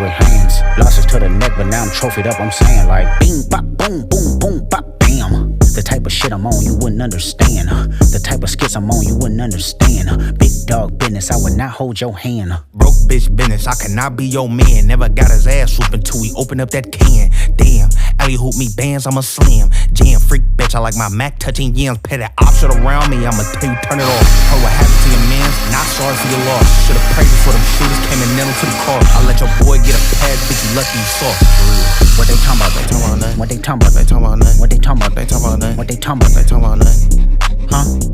with hands. Losses to the neck, but now I'm trophied up. I'm saying like, bing, bop, boom, boom, boom, bop, bam. The type of shit I'm on, you wouldn't understand. The type of skits I'm on, you wouldn't understand. Big dog business, I would not hold your hand. Broke bitch business, I cannot be your man. Never got his ass whooping till we open up that can. Damn, alley hoop me bands, I'm a slam. Jam freak bitch, I like my Mac touching yams. Pet that option around me, I'ma tell you turn it off. Heard what happened to your mans, not sorry for your loss. Should've prayed before them shooters came and nailed to the car. I let your boy get a pass, bitch, you lucky you soft. What they talking about? They talking about nothing. What they talking about? They talking about nothing. What they talking about? They talking about nothing. What they talking about? They talking about nothing. Huh?